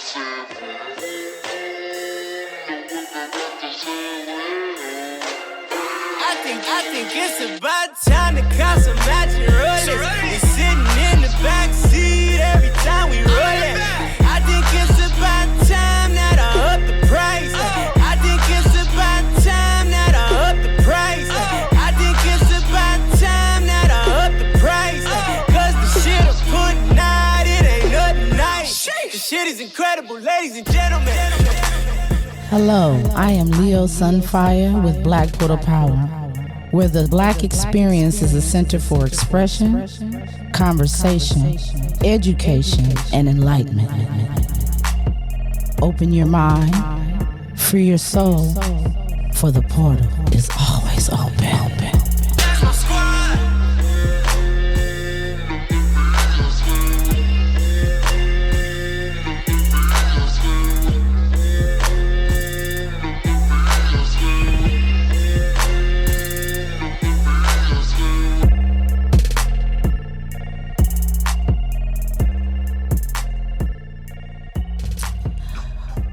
I think it's about time to consummate your rollers. We're sitting in the back seat every time we roll it. I think it's about time that I up the price. I think it's about time that I up the price. I think it's about time that I up the price. Cause the shit I'm putting out, it ain't nothing nice. The shit is incredible, ladies and gentlemen. Hello, I am Leo Sunfire with Black Portal Power, where the Black experience is a center for expression, conversation, education, and enlightenment. Open your mind, free your soul, for the portal is always open. That's my squad.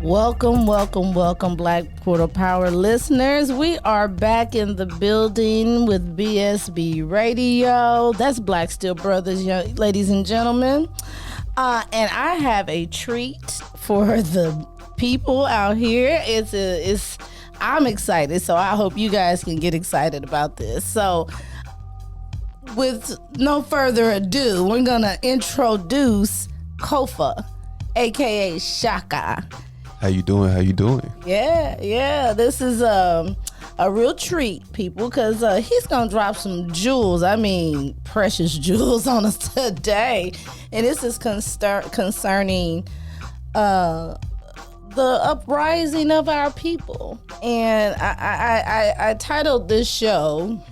Welcome, Black Portal Power listeners. We are back in the building with BSB Radio. That's Black Steel Brothers, ladies and gentlemen. And I have a treat for the people out here. I'm excited, so I hope you guys can get excited about this. So, with no further ado, we're gonna introduce Kofa, aka Shaka. How you doing? Yeah. This is a real treat, people, because he's going to drop some jewels. I mean, precious jewels on us today. And this is concerning the uprising of our people. And I titled this show,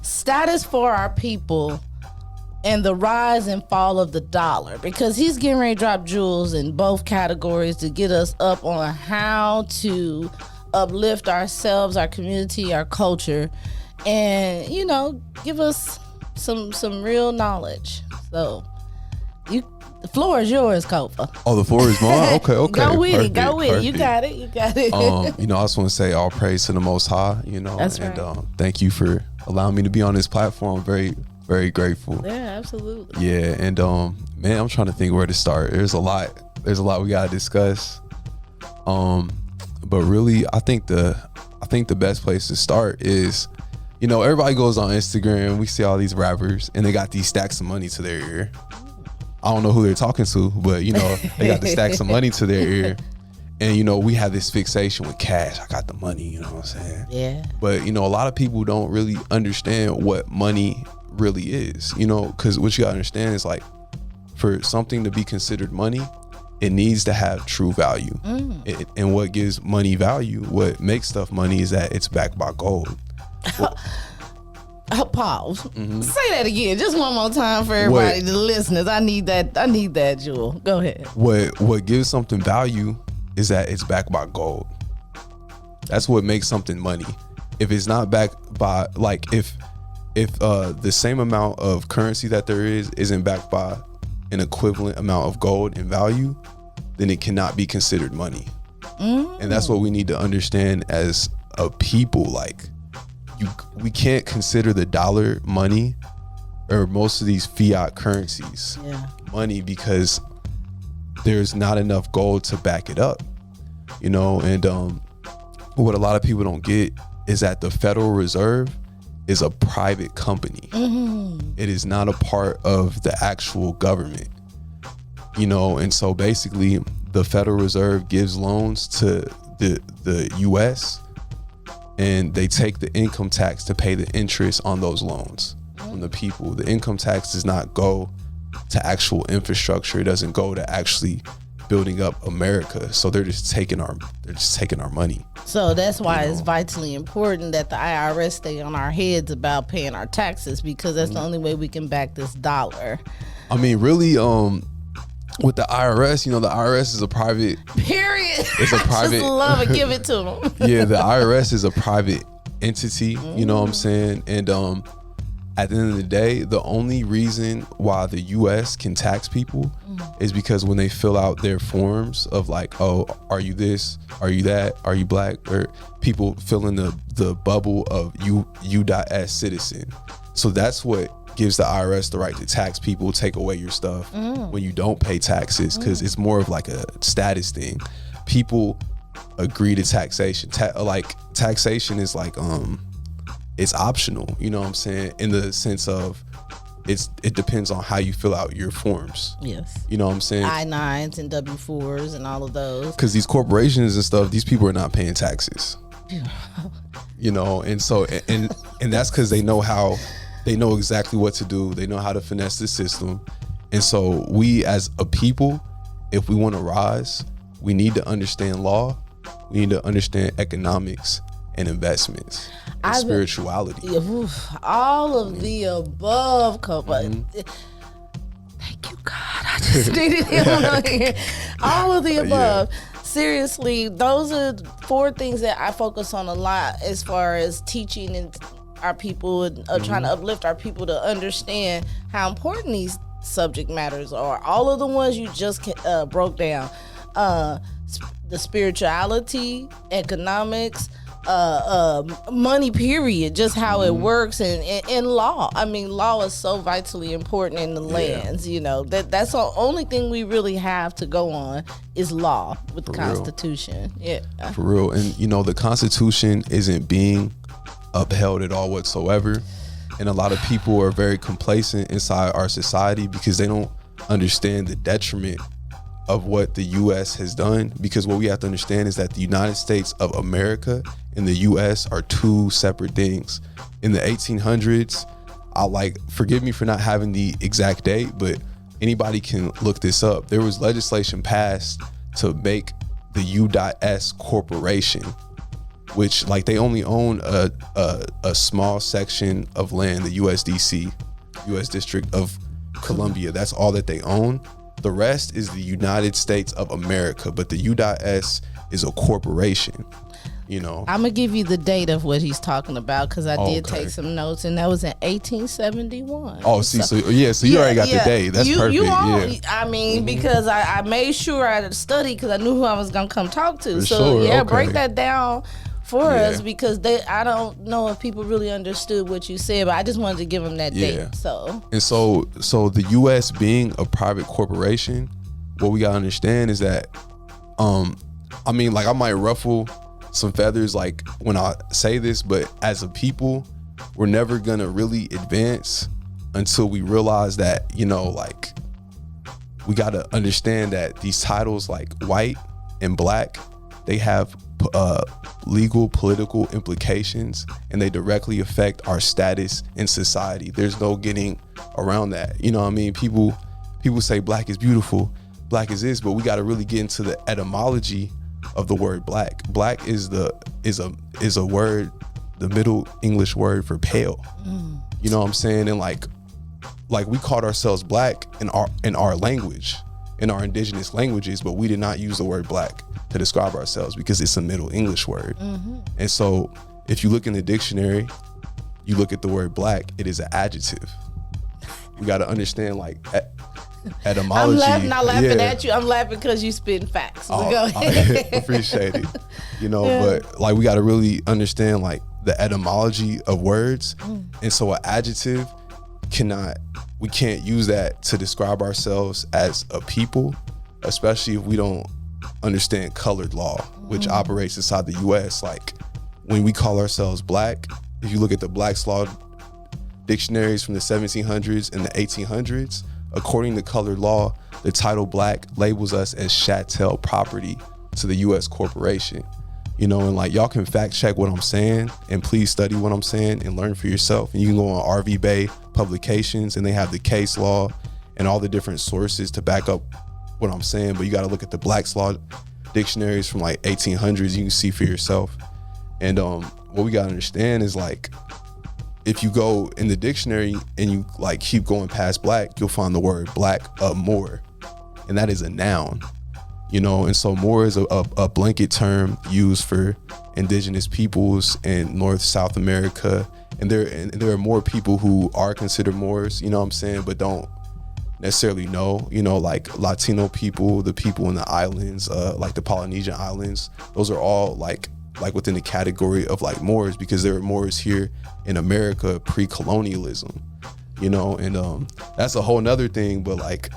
Status for Our People and the Rise and Fall of the Dollar, because he's getting ready to drop jewels in both categories to get us up on how to uplift ourselves, our community, our culture, and give us some real knowledge. So the floor is yours, Kofa. Oh, the floor is mine? Okay. Go with it. Perfect. You got it. I just want to say all praise to the Most High, That's right. And thank you for allowing me to be on this platform. I'm very, very grateful. Yeah, absolutely. Yeah, and man, I'm trying to think where to start. There's a lot we gotta discuss. But really, I think the best place to start is, everybody goes on Instagram. We see all these rappers, and they got these stacks of money to their ear. I don't know who they're talking to, but they got the stacks of money to their ear. And we have this fixation with cash. I got the money, you know what I'm saying? Yeah. But a lot of people don't really understand what money really is, because what you gotta understand is, like, for something to be considered money, it needs to have true value. And what gives money value, what makes stuff money, is that it's backed by gold. Pause. Mm-hmm. Say that again, just one more time for everybody, the listeners. I need that, Jewel. Go ahead. What gives something value is that it's backed by gold. That's what makes something money. If it's not backed by, like, if the same amount of currency that there isn't backed by an equivalent amount of gold in value, then it cannot be considered money. And that's what we need to understand as a people. Like, we can't consider the dollar money, or most of these fiat currencies money, because there's not enough gold to back it up. And what a lot of people don't get is that the Federal Reserve is a private company. It is not a part of the actual government, and so basically the Federal Reserve gives loans to the US, and they take the income tax to pay the interest on those loans from the people. The income tax does not go to actual infrastructure. It doesn't go to actually building up America. So they're just taking our money. So that's why it's vitally important that the IRS stay on our heads about paying our taxes, because that's the only way we can back this dollar. I mean, really, with the IRS, the IRS is a private. Period. It's a private. Just love it. Give it to them. Yeah, the IRS is a private entity. You know what I'm saying? And at the end of the day, the only reason why the U.S. can tax people is because when they fill out their forms of like, oh, are you this? Are you that? Are you black? Or people fill in the bubble of U.S. citizen. So that's what gives the IRS the right to tax people, take away your stuff when you don't pay taxes, because it's more of like a status thing. People agree to taxation. Taxation is like it's optional, you know what I'm saying, in the sense of it depends on how you fill out your forms. Yes. You know what I'm saying? I-9s and W-4s and all of those. Because these corporations and stuff, these people are not paying taxes. You know, and so and that's because they know exactly what to do. They know how to finesse the system. And so we as a people, if we want to rise, we need to understand law. We need to understand economics and investments and spirituality. All of the above. Thank you, God. I just needed him on here. All of the above. Yeah. Seriously, those are 4 things that I focus on a lot as far as teaching and our people and trying to uplift our people to understand how important these subject matters are. All of the ones you just broke down. The spirituality, economics, money, period, just how it works, and law. I mean, law is so vitally important in the lands, you know, that's the only thing we really have to go on is law with the Constitution. Yeah. For real. And, you know, the Constitution isn't being upheld at all whatsoever. And a lot of people are very complacent inside our society because they don't understand the detriment of what the U.S. has done, because what we have to understand is that the United States of America and the U.S. are 2 separate things. In the 1800s, forgive me for not having the exact date, but anybody can look this up. There was legislation passed to make the U.S. corporation, which they only own a small section of land, the USDC, U.S. District of Columbia. That's all that they own. The rest is the United States of America, but the U.S. is a corporation, you know. I'm going to give you the date of what he's talking about because I did take some notes, and that was in 1871. Oh, see, so you already got the date. That's perfect. I mean, because I made sure I studied because I knew who I was going to come talk to. Break that down for us, because I don't know if people really understood what you said, but I just wanted to give them that date. So the U.S. being a private corporation, what we gotta understand is that, I mean, I might ruffle some feathers when I say this, but as a people, we're never gonna really advance until we realize that, you know, we gotta understand that these titles like white and black, they have legal, political implications, and they directly affect our status in society. There's no getting around that. You know what I mean? People say black is beautiful, black is this, but we got to really get into the etymology of the word black. Black is a word, the Middle English word for pale. You know what I'm saying? And we called ourselves black in our language, in our indigenous languages, but we did not use the word black to describe ourselves because it's a Middle English word. And so if you look in the dictionary, you look at the word black, it is an adjective. We got to understand etymology. I'm not laughing at you. I'm laughing because you spitting facts. So go ahead. I appreciate it. You know, but we got to really understand the etymology of words. And so an adjective we can't use that to describe ourselves as a people, especially if we don't understand colored law, which operates inside the U.S. When we call ourselves black, if you look at the Black's Law dictionaries from the 1700s and the 1800s, according to colored law, the title black labels us as chattel property to the U.S. corporation. You know, and y'all can fact check what I'm saying, and please study what I'm saying and learn for yourself. And you can go on RV Bay publications, and they have the case law and all the different sources to back up what I'm saying. But you got to look at the Black's Law dictionaries from 1800s. You can see for yourself. And what we got to understand is if you go in the dictionary and you keep going past black, you'll find the word black more, and that is a noun. You know, and so Moor is a blanket term used for indigenous peoples in North, South America, and there are more people who are considered Moors, you know what I'm saying, but don't necessarily know, you know, like Latino people, the people in the islands, like the Polynesian islands, those are all like within the category of like Moors, because there are Moors here in America pre-colonialism, you know, and that's a whole nother thing, but like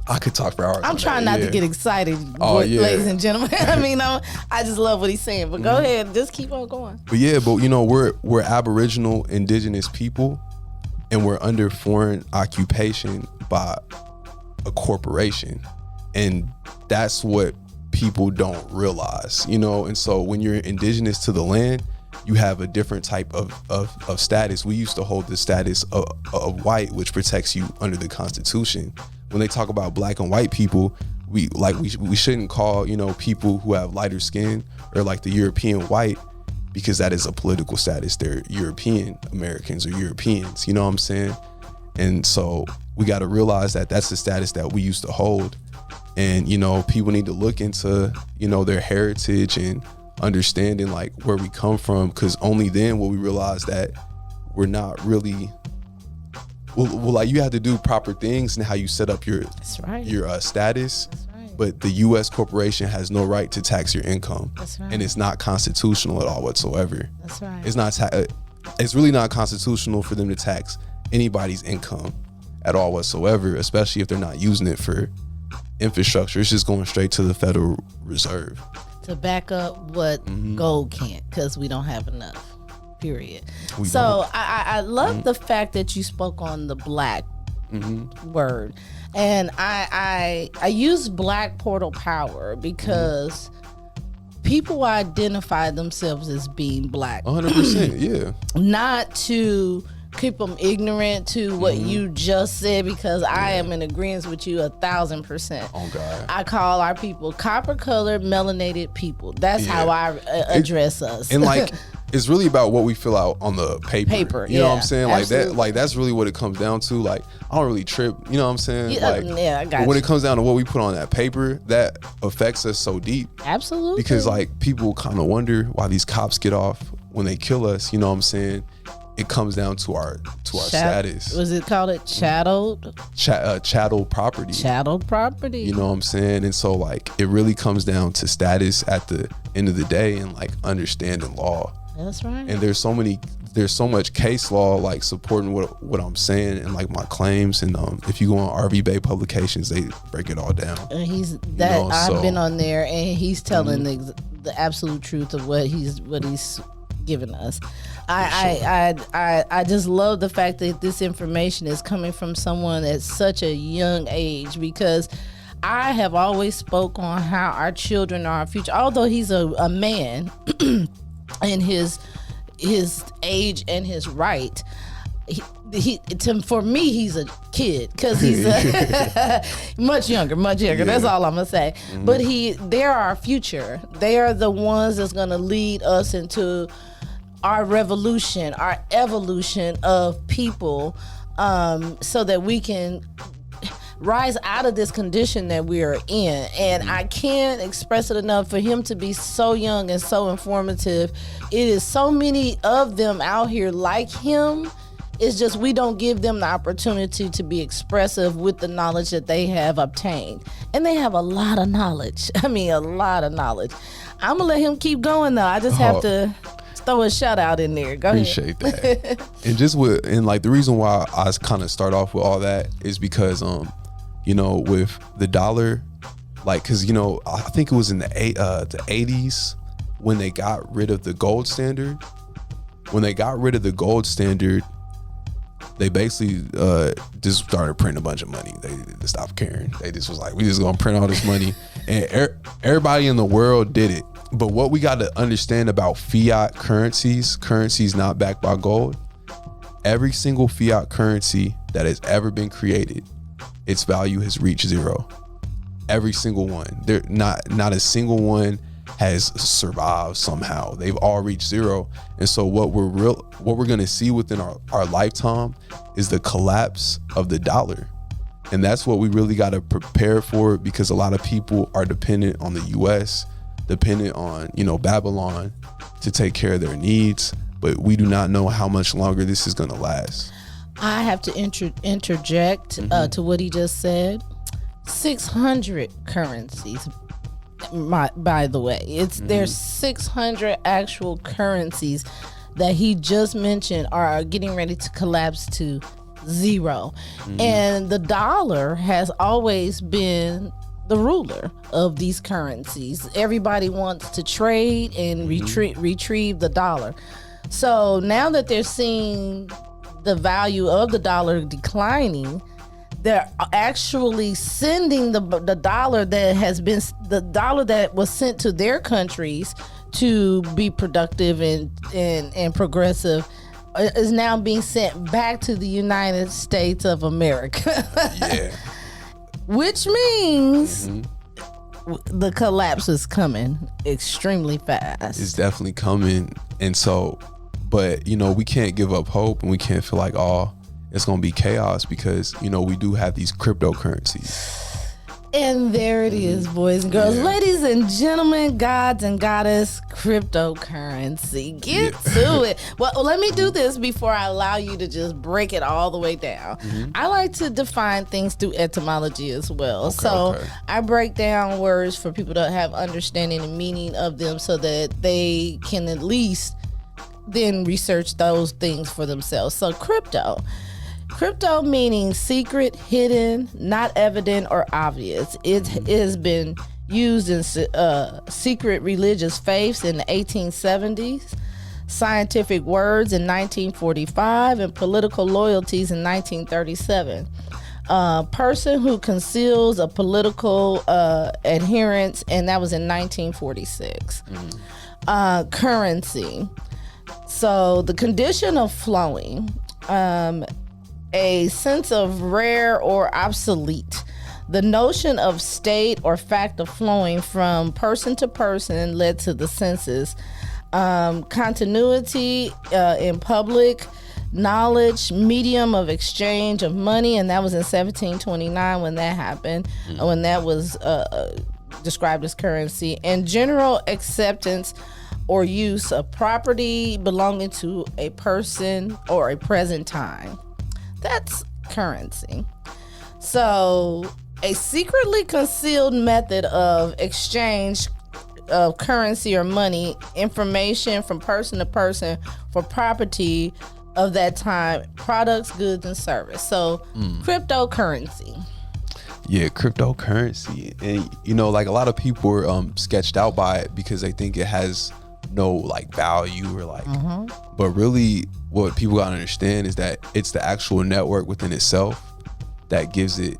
I could talk for hours. I'm trying not to get excited, ladies and gentlemen. I mean, I just love what he's saying, but go ahead, just keep on going. But yeah, but you know, we're Aboriginal indigenous people, and we're under foreign occupation by a corporation, and that's what people don't realize, you know. And so when you're indigenous to the land, you have a different type of status. We used to hold the status of white, which protects you under the Constitution. When they talk about black and white people, we shouldn't call, you know, people who have lighter skin or like the European white, because that is a political status. They're European Americans or Europeans, you know what I'm saying? And so we got to realize that that's the status that we used to hold. And, you know, people need to look into, you know, their heritage and understanding like where we come from, because only then will we realize that we're not really, well, like you have to do proper things and how you set up your status. That's right. But the U.S. corporation has no right to tax your income. That's right. And it's not constitutional at all whatsoever. That's right. It's not. It's really not constitutional for them to tax anybody's income at all whatsoever, especially if they're not using it for infrastructure. It's just going straight to the Federal Reserve to back up what gold can't, because we don't have enough. Period. I love the fact that you spoke on the black word, and I use black portal power because people identify themselves as being black. 100%, yeah. Not to keep them ignorant to what you just said, because I am in agreement with you 1,000%. Oh God. I call our people copper colored melanated people. That's how I address us. And like, it's really about what we fill out on the paper. You know what I'm saying? Like absolutely. that, like that's really what it comes down to. Like, I don't really trip, you know what I'm saying? I got but when it comes down to what we put on that paper, that affects us so deep. Absolutely. Because like people kind of wonder why these cops get off when they kill us, you know what I'm saying? It comes down to our status. Was it called it chatteled? Chattel property. Chatteled property. You know what I'm saying? And so like it really comes down to status at the end of the day, and like understanding law. That's right. And there's so much case law like supporting what I'm saying and like my claims. And if you go on RV Bay Publications, they break it all down. And I've been on there, and he's telling the absolute truth of what he's giving us. I just love the fact that this information is coming from someone at such a young age, because I have always spoke on how our children are our future. Although he's a man in his age and his right, for me he's a kid, because he's much younger. That's all I'm gonna say. But they're our future. They are the ones that's gonna lead us into our revolution, our evolution of people, so that we can rise out of this condition that we are in. And I can't express it enough for him to be so young and so informative. It is so many of them out here like him. It's just we don't give them the opportunity to be expressive with the knowledge that they have obtained. And they have a lot of knowledge. I mean, a lot of knowledge. I'm going to let him keep going, though. I just have to throw a shout out in there. Go Appreciate ahead. that. And like the reason why I kind of start off with all that is because you know, with the dollar, like, cause you know, I think it was in the 80s when they got rid of the gold standard. When they got rid of the gold standard, they basically just started printing a bunch of money. They stopped caring. They just was like, we just gonna print all this money, and everybody in the world did it. But what we got to understand about fiat currencies not backed by gold, every single fiat currency that has ever been created, its value has reached zero. Every single one. There not a single one has survived somehow. They've all reached zero. And so what we're gonna see within our lifetime is the collapse of the dollar. And that's what we really got to prepare for, because a lot of people are dependent on the US, dependent on, you know, Babylon to take care of their needs. but we do not know how much longer this is going to last. I have to interject to what he just said. 600 currencies. By the way, there's 600 actual currencies that he just mentioned are getting ready to collapse to zero. And the dollar has always been the ruler of these currencies. Everybody wants to trade and retrieve the dollar. So now that they're seeing the value of the dollar declining, they're actually sending the dollar that was sent to their countries to be productive and progressive is now being sent back to the United States of America. Yeah. Which means the collapse is coming extremely fast. It's definitely coming. And so, but we can't give up hope, and we can't feel like, oh, it's going to be chaos, because, we do have these cryptocurrencies. And there it is, boys and girls. Yeah. Ladies and gentlemen, gods and goddess, cryptocurrency. Get to it. Well, let me do this before I allow you to just break it all the way down. I like to define things through etymology as well. Okay. I break down words for people to have understanding and meaning of them so that they can at least then research those things for themselves. So Crypto meaning secret, hidden, not evident, or obvious. It has been used in secret religious faiths in the 1870s, scientific words in 1945, and political loyalties in 1937. Person who conceals a political adherence, and that was in 1946. Currency. So the condition of flowing. A sense of rare or obsolete. The notion of state or fact of flowing from person to person led to the senses. Continuity in public knowledge, medium of exchange of money, and that was in 1729 when that happened, when that was described as currency. And general acceptance or use of property belonging to a person or a present time. That's currency. So, a secretly concealed method of exchange of currency or money, information from person to person for property of that time, products, goods, and service. So, cryptocurrency. Yeah, cryptocurrency. And, like a lot of people were sketched out by it because they think it has no like value or like, but really what people gotta understand is that it's the actual network within itself that gives it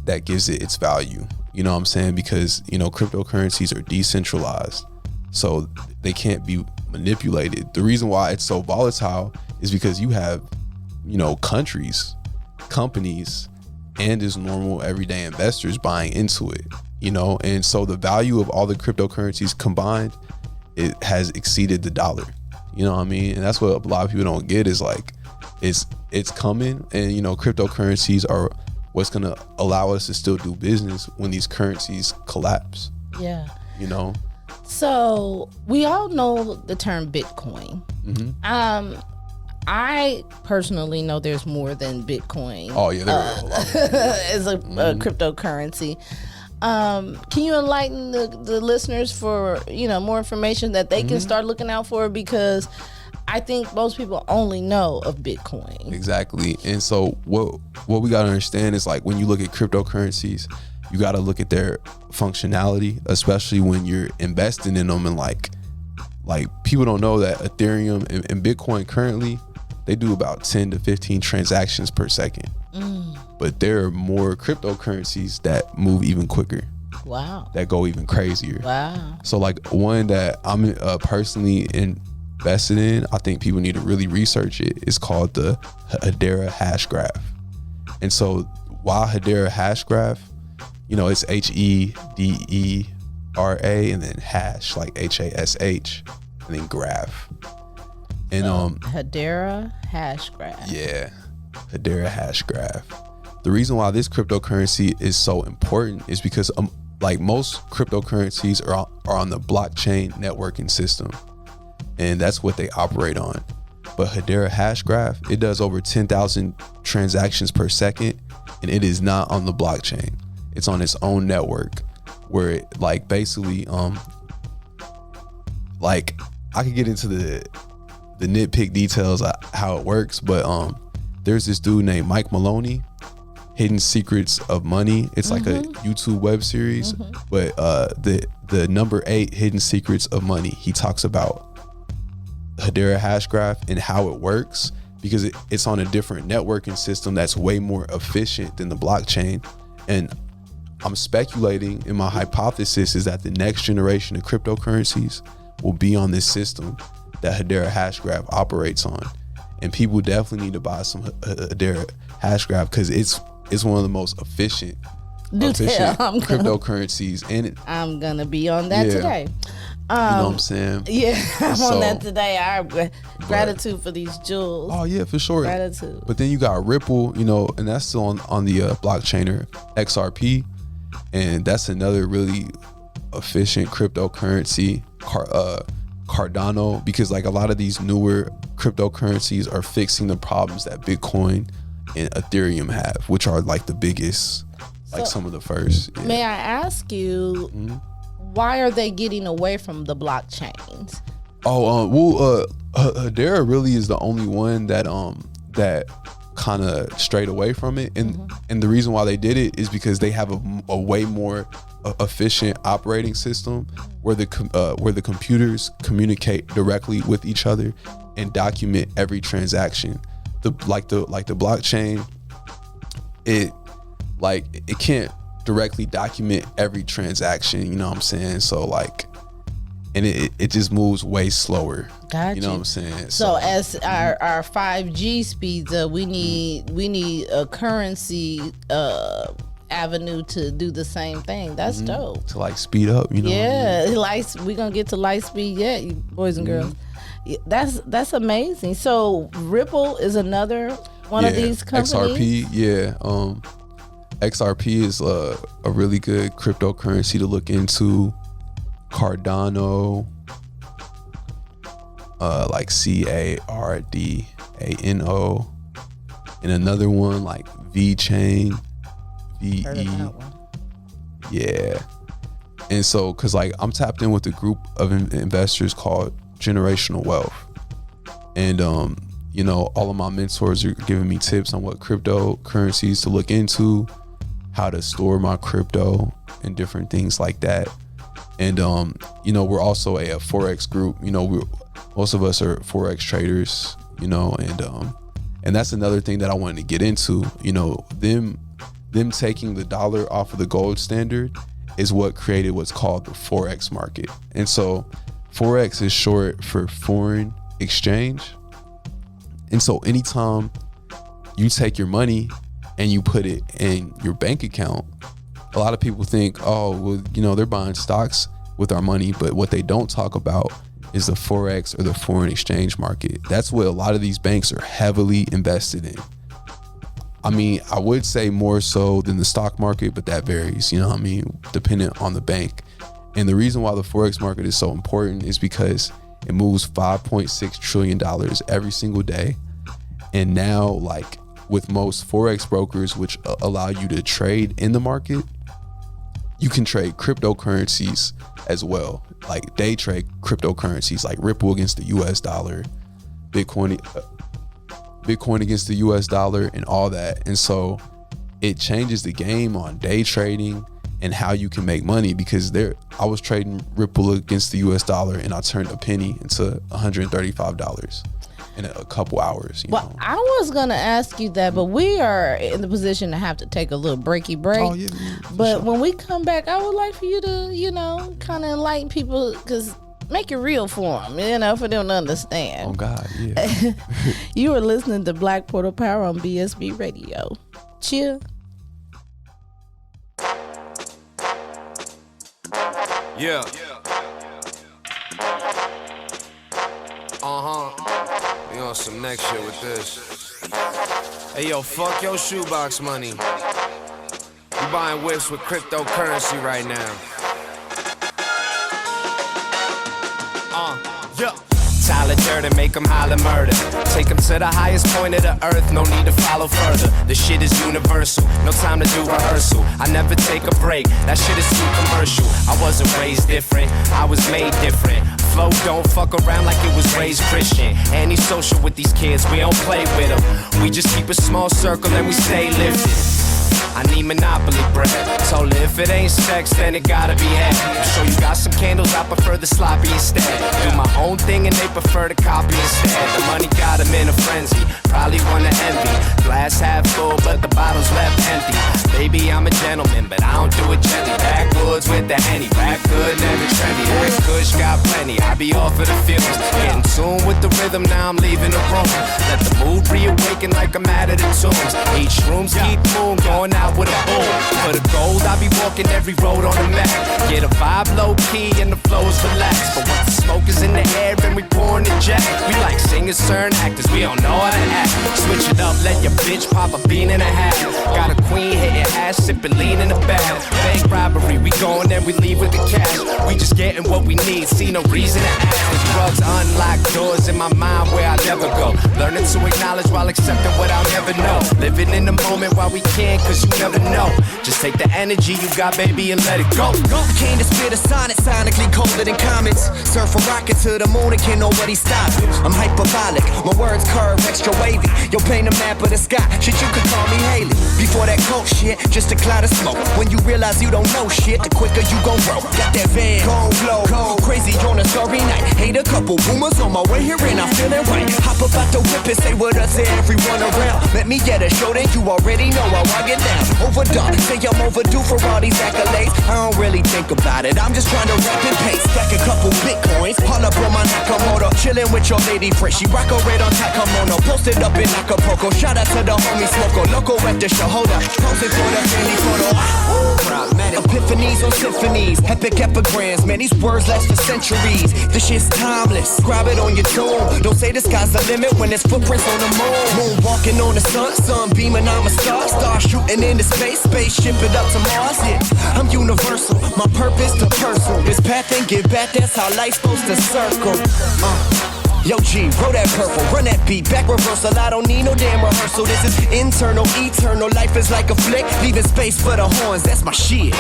its value. You know what I'm saying? Because cryptocurrencies are decentralized, so they can't be manipulated. The reason why it's so volatile is because you have countries, companies, and just normal everyday investors buying into it. And so the value of all the cryptocurrencies combined, it has exceeded the dollar. You know what I mean? And that's what a lot of people don't get is like, it's coming, and cryptocurrencies are what's gonna allow us to still do business when these currencies collapse. Yeah. So we all know the term Bitcoin. I personally know there's more than Bitcoin. Oh yeah, there is a lot. As a cryptocurrency. Can you enlighten the listeners for more information that they can start looking out for, because I think most people only know of Bitcoin. Exactly. And so what we got to understand is, like, when you look at cryptocurrencies, you got to look at their functionality, especially when you're investing in them. And like people don't know that Ethereum and Bitcoin currently, they do about 10 to 15 transactions per second. But there are more cryptocurrencies that move even quicker. Wow. That go even crazier. Wow. So like one that I'm personally invested in, I think people need to really research it. It's called the Hedera hash graph. And so why Hedera hash graph? It's HEDERA and then hash, like HASH, and then graph. And Hedera hash graph. Yeah, Hedera hash graph. The reason why this cryptocurrency is so important is because like most cryptocurrencies are on the blockchain networking system, and that's what they operate on. But Hedera Hashgraph, it does over 10,000 transactions per second, and it is not on the blockchain. It's on its own network, where it like basically like I could get into the nitpick details of how it works, but there's this dude named Mike Maloney, Hidden Secrets of Money. It's like a YouTube web series, but the number 8 Hidden Secrets of Money, he talks about Hedera Hashgraph and how it works, because it's on a different networking system that's way more efficient than the blockchain. And I'm speculating, in my hypothesis is that the next generation of cryptocurrencies will be on this system that Hedera Hashgraph operates on. And people definitely need to buy some Hedera Hashgraph, because it's one of the most efficient cryptocurrencies. And I'm gonna be on that today. You know what I'm saying? Yeah, I'm on that today. Gratitude for these jewels. Oh yeah, for sure. Gratitude. But then you got Ripple, and that's still on the blockchainer XRP, and that's another really efficient cryptocurrency. Cardano, because like a lot of these newer cryptocurrencies are fixing the problems that Bitcoin and Ethereum have, which are like the biggest, like some of the first. Yeah. May I ask you, why are they getting away from the blockchains? Hedera really is the only one that kind of strayed away from it, and the reason why they did it is because they have a way more efficient operating system where the computers communicate directly with each other and document every transaction. The blockchain, it can't directly document every transaction, you know what I'm saying? So like, and it just moves way slower. Gotcha. You know what I'm saying? So as our 5G speeds up, we need a currency avenue to do the same thing. That's dope. To like speed up, you know. Yeah, we gonna get to light speed yet, you boys and girls. Yeah, that's amazing. So Ripple is another one of these companies. XRP, yeah. XRP is a really good cryptocurrency to look into. Cardano, like Cardano, and another one like VeChain, VE. Yeah. And so, cause like I'm tapped in with a group of investors called Generational Wealth, and all of my mentors are giving me tips on what cryptocurrencies to look into, how to store my crypto, and different things like that. And we're also a forex group. Most of us are forex traders. And that's another thing that I wanted to get into. Them taking the dollar off of the gold standard is what created what's called the forex market. And so forex is short for foreign exchange. And so anytime you take your money and you put it in your bank account, a lot of people think, they're buying stocks with our money, but what they don't talk about is the forex or the foreign exchange market. That's what a lot of these banks are heavily invested in. I mean, I would say more so than the stock market, but that varies, dependent on the bank. And the reason why the forex market is so important is because it moves $5.6 trillion every single day. And now, like with most forex brokers, which allow you to trade in the market, you can trade cryptocurrencies as well. Like day trade cryptocurrencies like Ripple against the US dollar, Bitcoin against the US dollar, and all that. And so it changes the game on day trading and how you can make money, because I was trading Ripple against the US dollar and I turned a penny into $135 in a couple hours. I was gonna ask you that, but we are in the position to have to take a little breaky break. Oh, yeah, but when we come back, I would like for you to, kind of enlighten people, because make it real for them, for them to understand. Oh God, yeah. You are listening to Black Portal Power on BSB Radio. Chill. Yeah. We on some next shit with this. Hey yo, fuck your shoebox money. You buying whips with cryptocurrency right now. Yeah. Tyler Durden, make them holler murder. Take them to the highest point of the earth, no need to follow further. The shit is universal, no time to do rehearsal. I never take a break, that shit is too commercial. I wasn't raised different, I was made different. Flow don't fuck around like it was raised Christian. Antisocial with these kids, we don't play with them. We just keep a small circle and we stay lifted. I need Monopoly bread. Told her if it ain't sex, then it gotta be head. I'm sure you got some candles, I prefer the sloppy instead. Do my own thing and they prefer to copy instead. The money got them in a frenzy, probably wanna envy. Glass half full, but the bottle's left empty. Baby, I'm a gentleman, but I don't do it gently. Backwoods with the Henny, back good, never trendy. That kush got plenty, I be off of the feelings. Getting tuned with the rhythm, now I'm leaving the room. Let the mood reawaken like I'm out of the tombs. Each room's keep moon, going out with a boom. For the gold, I be walking every road on the map. Get a vibe low key and the flows relaxed. But once the smoke is in the air and we pouring the jet, we like singers, turn actors, we don't know how to act. Switch it up, let your bitch pop a bean and a half. Got a queen hitting ass, sipping lean in the bag. Bank robbery, we going and we leave with the cash. We just getting what we need, see no reason to ask. The drugs unlock doors in my mind where I never go. Learning to acknowledge while accepting what I'll never know. Living in the moment while we can, cause you never know. Just take the energy you got, baby, and let it go. I came to spit a sonnet, sonically colder than comets. Surf a rocket to the moon and can't nobody stop it. I'm hyperbolic, my words curve, extra wavy. Yo, paint a map of the sky, shit, you could call me Haley. Before that cold shit, just a cloud of smoke. When you realize you don't know shit, the quicker you gon' grow. Got that van, cold blow, cold crazy on a starry night. Hate a couple rumors on my way here and I'm feeling right. Hop up out the whip and say what I say, everyone around. Let me get a show that you already know how I get down. Overdone, say I'm overdue for all these accolades. I don't really think about it, I'm just trying to rap and pace. Stack a couple bitcoins, haul up on my Nakamoto. Chillin' with your lady friend, she rock a red on Takamono. Posted up in Acapulco, shout out to the homie Smoko. Loco at the show, hold up, posted for the family photo. Epiphanies on symphonies, epic epigrams. Man, these words last for centuries. This shit's timeless, grab it on your tomb. Don't say the sky's the limit when there's footprints on the moon. Moon walking on the sun, sun beaming, I'm a star. Star shooting into space, spaceship it up to Mars. Yeah, I'm universal, my purpose to personal. This path and give back, that's how life's supposed to circle. Yo G, roll that purple, run that beat, back reversal. I don't need no damn rehearsal. This is internal, eternal. Life is like a flick, leaving space for the horns. That's my shit.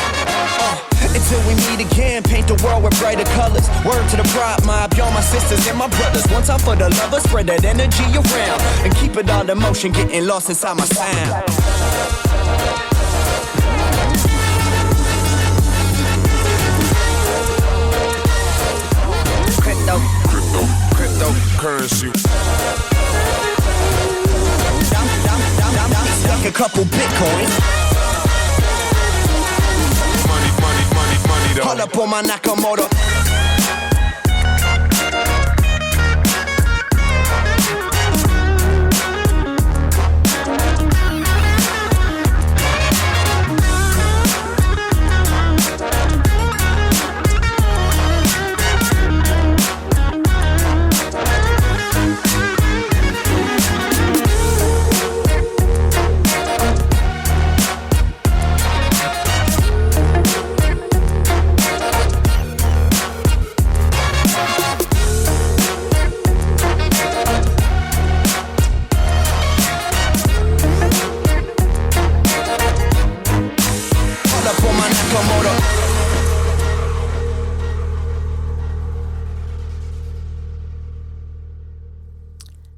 Until we meet again, paint the world with brighter colors. Word to the pride mob, y'all my sisters and my brothers. One time for the lovers, spread that energy around and keep it all in motion, getting lost inside my sound. Cryptocurrency. Stuck a couple bitcoins. Money, Call up on my Nakamoto.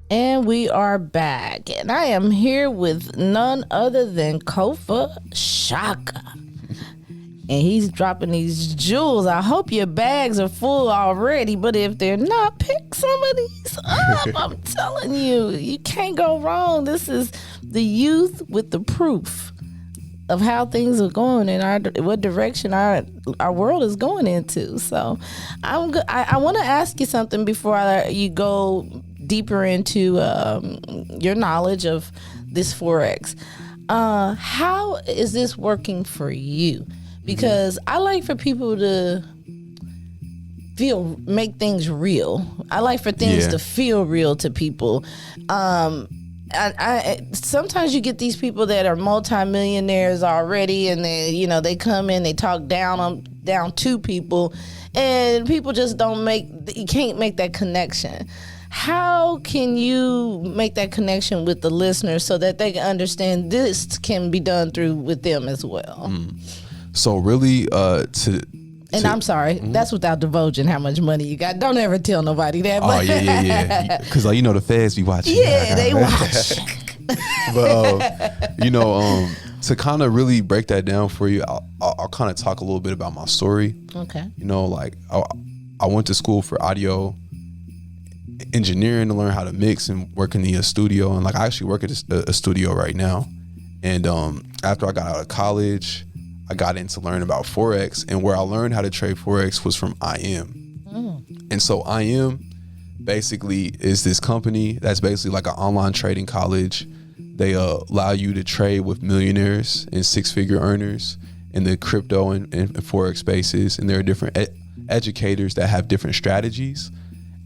And we are back, and I am here with none other than Kofa Shaka, and he's dropping these jewels. I hope your bags are full already, but if they're not, pick some of these up. I'm telling you, you can't go wrong. This is the youth with the proof of how things are going and what direction our world is going into. So I want to ask you something before you go deeper into your knowledge of this Forex. How is this working for you? Because I like for people to make things real. I like for things to feel real to people. I sometimes you get these people that are multimillionaires already, and they come in, they talk down on down to people, and people just you can't make that connection. How can you make that connection with the listeners so that they can understand this can be done with them as well? So really, I'm sorry, that's without divulging how much money you got. Don't ever tell nobody that. Oh yeah. Because like, the feds be watching. Yeah, they watch. But to kind of really break that down for you, I'll kind of talk a little bit about my story. Okay. Like I went to school for audio engineering to learn how to mix and work in the studio, and like I actually work at a studio right now. And after I got out of college, I got into learning about Forex, and where I learned how to trade Forex was from IM. And so IM basically is this company that's basically like an online trading college. They allow you to trade with millionaires and six-figure earners in the crypto and Forex spaces, and there are different educators that have different strategies.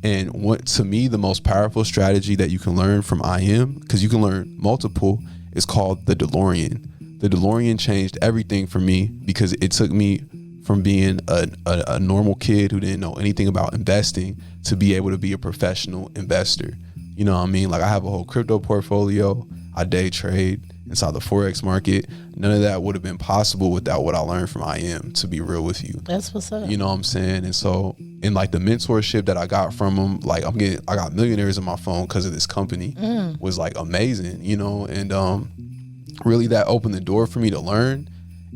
And what, to me, the most powerful strategy that you can learn from IM, because you can learn multiple, is called the DeLorean. The DeLorean changed everything for me because it took me from being a normal kid who didn't know anything about investing to be able to be a professional investor. You know what I mean? Like I have a whole crypto portfolio. I day trade inside the Forex market. None of that would have been possible without what I learned from IM, to be real with you. That's what's up. You know what I'm saying? And so in like the mentorship that I got from them, like I got millionaires in my phone because of this company, was like amazing, and really that opened the door for me to learn.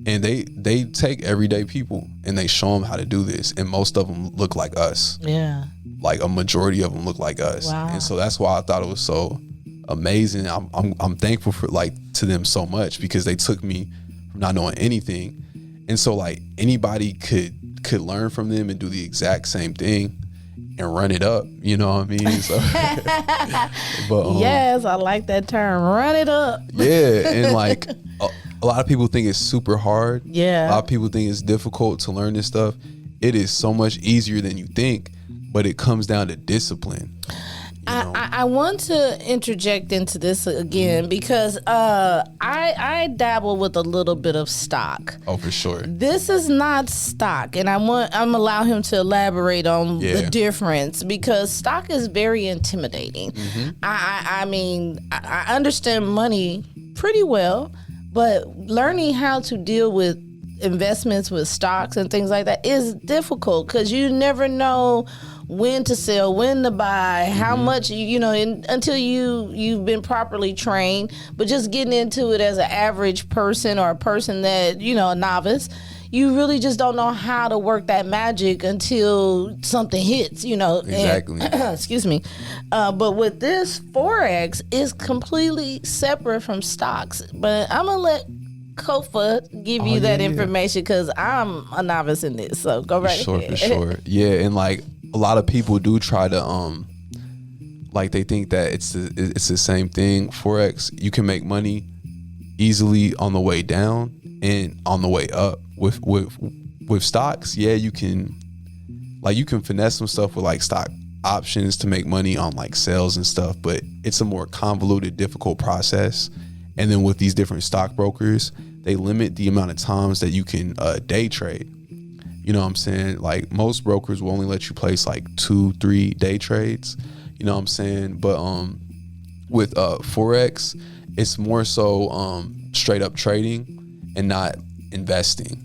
And they take everyday people and they show them how to do this, and most of them look like us. Yeah. Like a majority of them look like us. Wow. And so that's why I thought it was so amazing. I'm thankful for to them so much, because they took me from not knowing anything, and so like anybody could learn from them and do the exact same thing and run it up. You know what I mean? So, but yes, I like that term. Run it up. Yeah, and like a lot of people think it's super hard. Yeah. A lot of people think it's difficult to learn this stuff. It is so much easier than you think, but it comes down to discipline. I want to interject into this again because I dabble with a little bit of stock. Oh, for sure. This is not stock, and I'm allow him to elaborate on the difference, because stock is very intimidating. I mean, I understand money pretty well, but learning how to deal with investments with stocks and things like that is difficult, because you never know when to sell, when to buy, how much, until you've been properly trained. But just getting into it as an average person, or a person that, a novice, you really just don't know how to work that magic until something hits, Exactly. And, excuse me. But with this, Forex is completely separate from stocks. But I'm going to let Kofa give you that information, because I'm a novice in this. So go right ahead. For sure. Yeah, and like a lot of people do try to like they think that it's the same thing. Forex, you can make money easily on the way down and on the way up. With stocks, you can finesse some stuff with like stock options to make money on like sales and stuff, but it's a more convoluted, difficult process. And then with these different stockbrokers, they limit the amount of times that you can day trade. You know what I'm saying? Like most brokers will only let you place like 2-3 day trades. You know what I'm saying? But with Forex, it's more so straight up trading and not investing.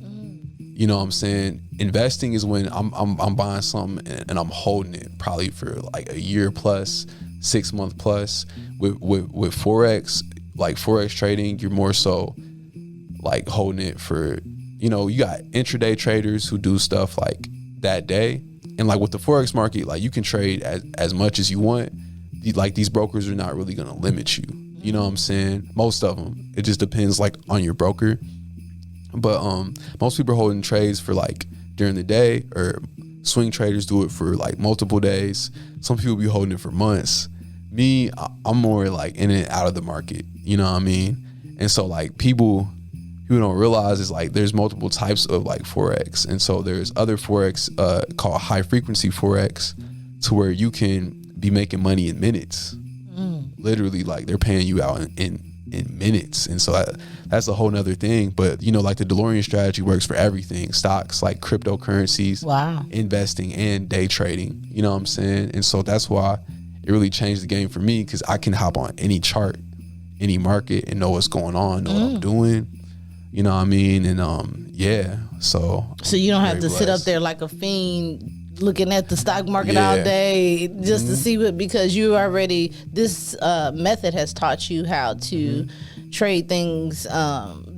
You know what I'm saying? Investing is when I'm buying something and I'm holding it probably for like a year plus, 6 month plus. With Forex, like Forex trading, you're more so like holding it for, you got intraday traders who do stuff like that day. And like with the Forex market, like you can trade as much as you want. Like these brokers are not really going to limit you. You know what I'm saying? Most of them. It just depends like on your broker. But most people are holding trades for like during the day, or swing traders do it for like multiple days. Some people be holding it for months. Me, I'm more like in and out of the market. You know what I mean? And so like people don't realize is like there's multiple types of like Forex. And so there's other Forex called high frequency Forex, to where you can be making money in minutes. Literally, like they're paying you out in in minutes. And so that's a whole nother thing. But you know, like the DeLorean strategy works for everything: stocks, like cryptocurrencies, investing, and day trading. You know what I'm saying? And so that's why it really changed the game for me, because I can hop on any chart, any market, and know what's going on, know what I'm doing. You know what I mean? And yeah, so you don't have to sit up there like a fiend looking at the stock market all day just to see what, because you already, this method has taught you how to trade things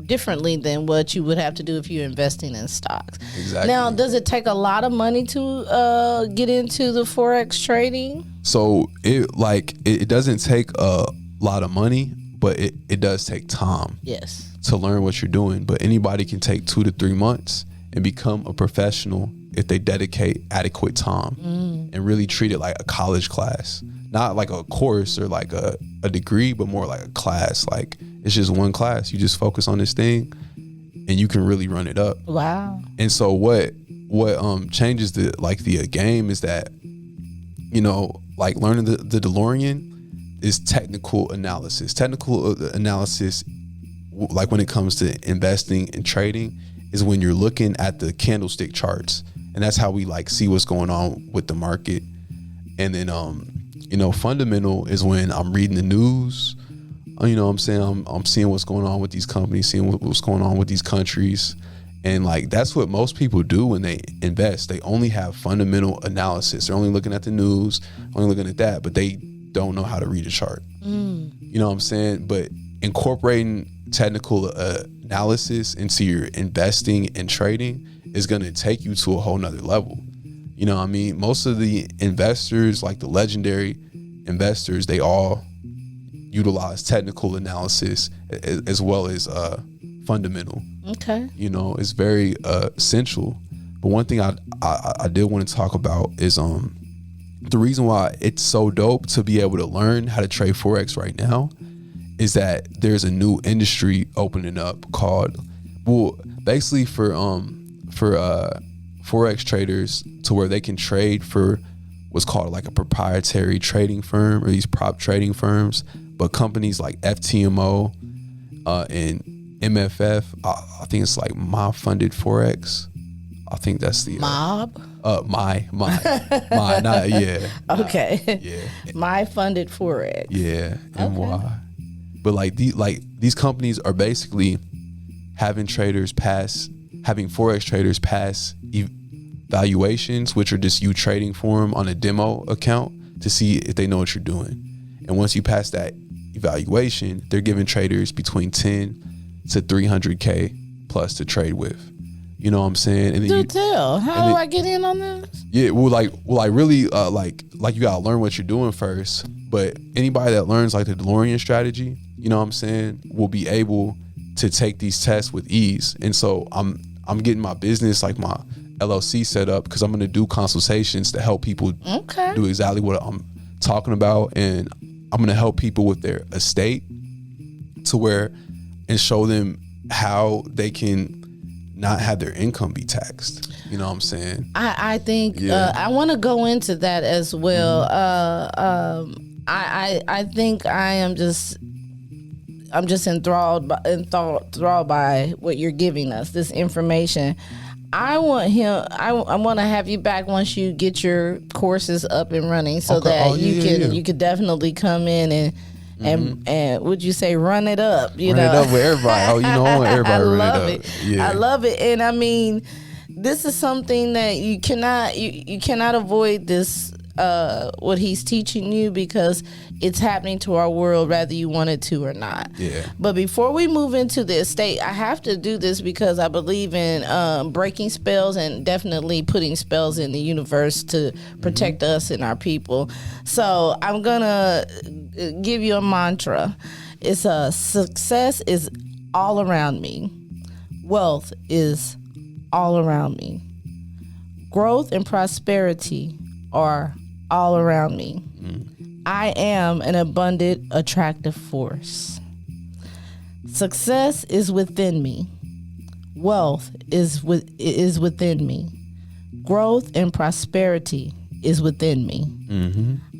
differently than what you would have to do if you're investing in stocks. Exactly. Now, does it take a lot of money to get into the Forex trading? So it doesn't take a lot of money, but it does take time. Yes. To learn what you're doing. But anybody can take 2 to 3 months and become a professional if they dedicate adequate time and really treat it like a college class, not like a course or like a degree, but more like a class. Like, it's just one class. You just focus on this thing and you can really run it up. Wow. And so what changes the game is that, you know, like learning the DeLorean is technical analysis. Technical analysis, like when it comes to investing and trading, is when you're looking at the candlestick charts. And that's how we like see what's going on with the market. And then, you know, fundamental is when I'm reading the news. You know what I'm saying? I'm seeing what's going on with these companies, seeing what's going on with these countries. And like, that's what most people do when they invest. They only have fundamental analysis. They're only looking at the news, only looking at that, but they don't know how to read a chart. You know what I'm saying? But incorporating technical analysis into your investing and trading is going to take you to a whole nother level. You know what I mean? Most of the investors, like the legendary investors, they all utilize technical analysis as well as fundamental. Okay. You know, it's very essential. But one thing I did want to talk about is the reason why it's so dope to be able to learn how to trade Forex right now is that there's a new industry opening up called, well, basically for Forex traders, to where they can trade for what's called like a proprietary trading firm, or these prop trading firms. But companies like FTMO and MFF, I think it's like Mob Funded Forex. I think that's the Mob. My, not yeah. Okay. Yeah. My Funded Forex. Yeah, MY. But like these companies are basically having Forex traders pass evaluations, which are just you trading for them on a demo account to see if they know what you're doing. And once you pass that evaluation, they're giving traders between 10 to 300K plus to trade with. You know what I'm saying? And then how do I get in on this? Yeah, well, really, like you gotta learn what you're doing first. But anybody that learns like the DeLorean strategy, you know what I'm saying, will be able to take these tests with ease. And so I'm getting my business, like my LLC, set up because I'm gonna do consultations to help people do exactly what I'm talking about, and I'm gonna help people with their estate and show them how they can not have their income be taxed. You know what I'm saying? I think I want to go into that as well. I think I'm just enthralled by what you're giving us, this information. I want to have you back once you get your courses up and running, so that you can definitely come in and would you say run it up? Run it up with everybody. Oh, you know, I want everybody to run it up. Yeah. I love it. And I mean, this is something that you cannot avoid this, what he's teaching you, because it's happening to our world whether you want it to or not. Yeah. But before we move into the estate, I have to do this because I believe in breaking spells and definitely putting spells in the universe to protect us and our people. So I'm gonna give you a mantra. It's success is all around me. Wealth is all around me. Growth and prosperity are all around me. I am an abundant, attractive force. Success is within me. Wealth is within me. Growth and prosperity is within me.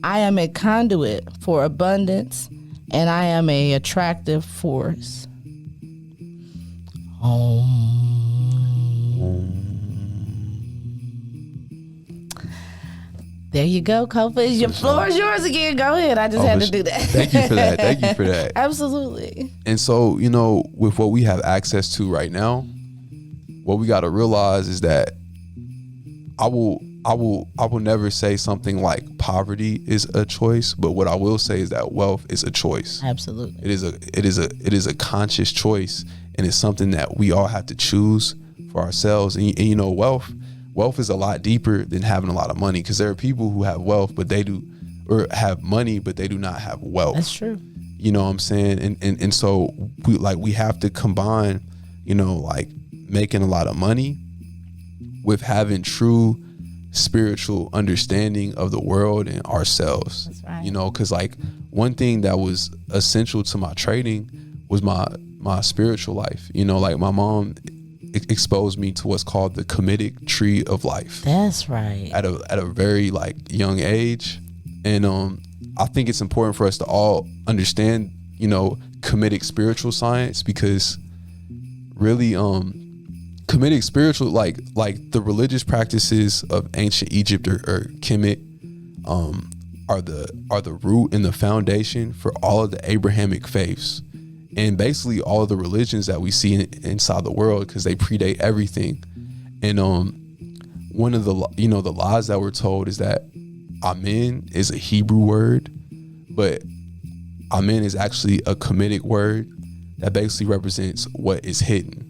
I am a conduit for abundance and I am a attractive force. There you go, Kofa. Your floor is yours again. Go ahead. I just had to do that. Thank you for that. Thank you for that. Absolutely. And so, you know, with what we have access to right now, what we got to realize is that I will never say something like poverty is a choice, but what I will say is that wealth is a choice. Absolutely. It is a conscious choice, and it's something that we all have to choose for ourselves. And you know, wealth is a lot deeper than having a lot of money, because there are people who have wealth but they do, or have money but they do not have wealth. That's true. You know what I'm saying? And so we have to combine, you know, like making a lot of money with having true spiritual understanding of the world and ourselves. That's right. You know, because like one thing that was essential to my trading was my spiritual life. You know, like my mom exposed me to what's called the Kemetic tree of life. That's right. At a very like young age. And I think it's important for us to all understand, you know, Kemetic spiritual science, because really Kemetic spiritual, like the religious practices of ancient Egypt or Kemet are the root and the foundation for all of the Abrahamic faiths, and basically all of the religions that we see inside the world, because they predate everything. And one of the the lies that we're told is that Amen is a Hebrew word, but Amen is actually a Kemetic word that basically represents what is hidden.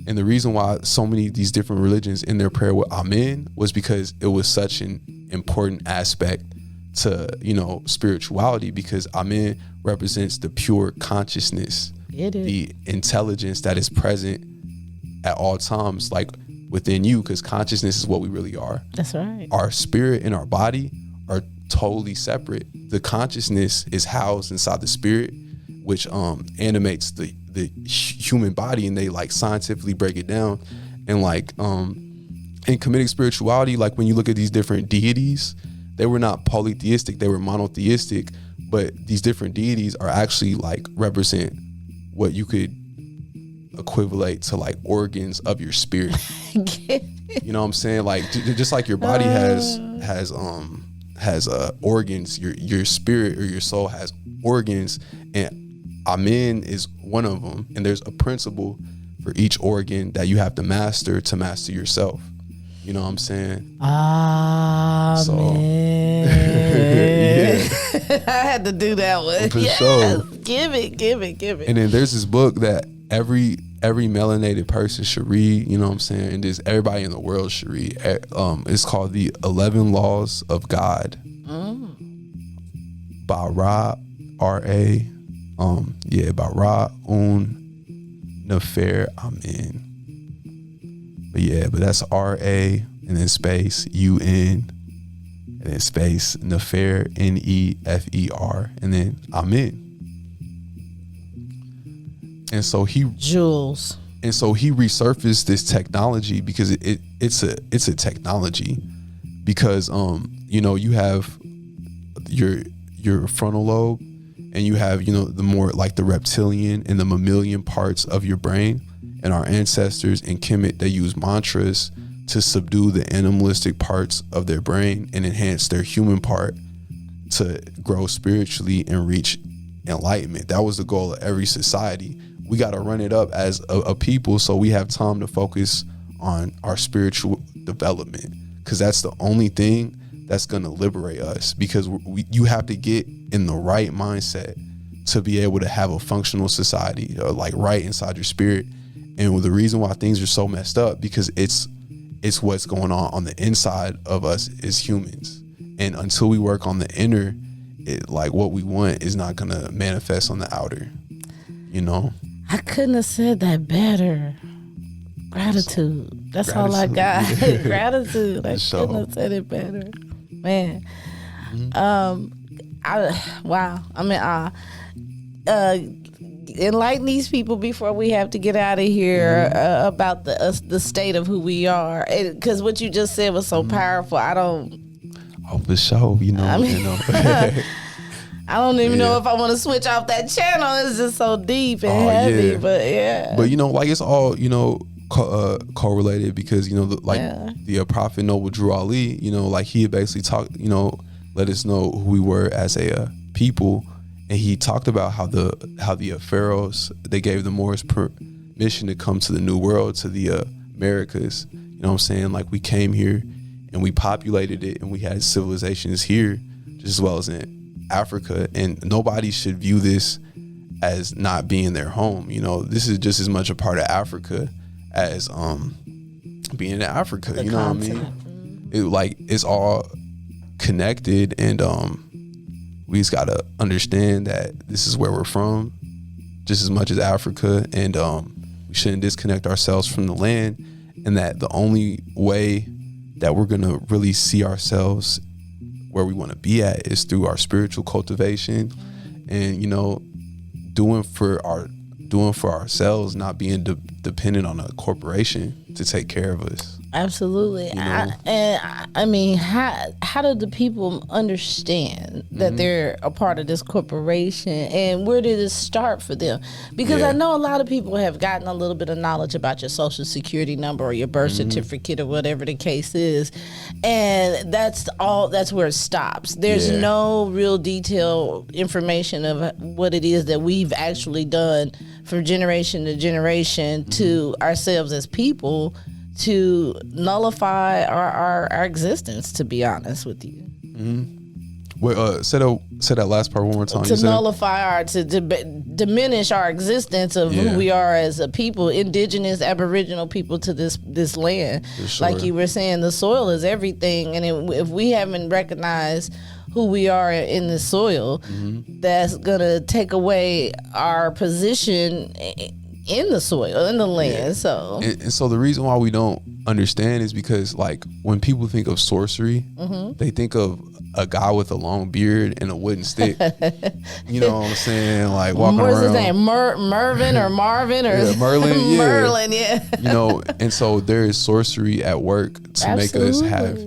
And the reason why so many of these different religions in their prayer with Amen was because it was such an important aspect to, you know, spirituality, because Amen represents the pure consciousness, the intelligence that is present at all times, like within you, because consciousness is what we really are. That's right. Our spirit and our body are totally separate. The consciousness is housed inside the spirit, which animates the human body, and they like scientifically break it down. And like in Kemetic spirituality, like when you look at these different deities, they were not polytheistic, they were monotheistic, but these different deities are actually like represent what you could equivalent to like organs of your spirit. You know what I'm saying? Like just like your body has organs, your spirit or your soul has organs, and Amen is one of them. And there's a principle for each organ that you have to master yourself. You know what I'm saying? Amen. So, yeah. I had to do that one. For yes. sure. Give it. And then there's this book that every melanated person should read, you know what I'm saying? And just everybody in the world should read. It's called The 11 Laws of God. By Ra, R.A. By Ra Nefer Amen. But that's R.A. and then space U.N. and then space Nefer, N-E-F-E-R, and then Amen. And so he resurfaced this technology because it's a technology, because you have your frontal lobe, and you have the more like the reptilian and the mammalian parts of your brain. And our ancestors in Kemet, they use mantras to subdue the animalistic parts of their brain and enhance their human part to grow spiritually and reach enlightenment. That was the goal of every society. We got to run it up as a people so we have time to focus on our spiritual development, because that's the only thing that's going to liberate us, because you have to get in the right mindset to be able to have a functional society, like right inside your spirit. And the reason why things are so messed up, because it's what's going on the inside of us as humans. And until we work on the inner, like what we want is not going to manifest on the outer, I couldn't have said that better. Gratitude. That's all I got. Yeah. Gratitude. I couldn't have said it better. Man. Enlighten these people before we have to get out of here about the state of who we are, because what you just said was so powerful. For sure, I don't even Yeah. know if I want to switch off that channel. It's just so deep and heavy. Yeah. But yeah. But like it's all correlated because the Prophet Noble Drew Ali, like he had basically talked, let us know who we were as a people, and he talked about how the pharaohs, they gave the Moors permission to come to the New World, to the Americas. You know what I'm saying? Like we came here and we populated it, and we had civilizations here just as well as in Africa, and nobody should view this as not being their home. This is just as much a part of Africa as being in Africa. The you know continent. what I mean? It's all connected, and we just gotta understand that this is where we're from just as much as Africa, and we shouldn't disconnect ourselves from the land, and that the only way that we're gonna really see ourselves where we want to be at is through our spiritual cultivation, and doing for ourselves, not being dependent on a corporation to take care of us. Absolutely. I mean, how do the people understand that they're a part of this corporation, and where did it start for them? Because I know a lot of people have gotten a little bit of knowledge about your social security number or your birth certificate or whatever the case is, and that's where it stops. There's no real detailed information of what it is that we've actually done from generation to generation to ourselves as people to nullify our existence, to be honest with you. Wait, say that last part one more time. To nullify diminish our existence of who we are as a people, indigenous, aboriginal people to this land. Sure. Like you were saying, the soil is everything, and if we haven't recognized who we are in the soil, that's gonna take away our position in the soil, in the land. So and so the reason why we don't understand is because, like, when people think of sorcery, they think of a guy with a long beard and a wooden stick. You know what I'm saying? Like walking what's around. his name? Mervin or Marvin or Merlin? Yeah. Merlin, yeah. And so there is sorcery at work to make us have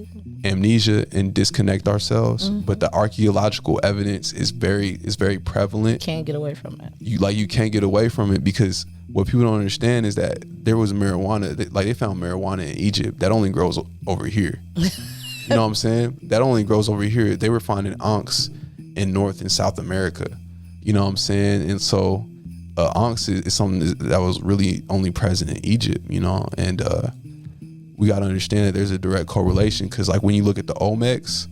amnesia and disconnect ourselves. But the archaeological evidence is very prevalent. Can't get away from it. You can't get away from it, because what people don't understand is that there was marijuana. They found marijuana in Egypt that only grows over here. You know what I'm saying? That only grows over here. They were finding ankhs in North and South America. You know what I'm saying? And so ankhs is something that was really only present in Egypt, and we got to understand that there's a direct correlation, because like when you look at the Olmecs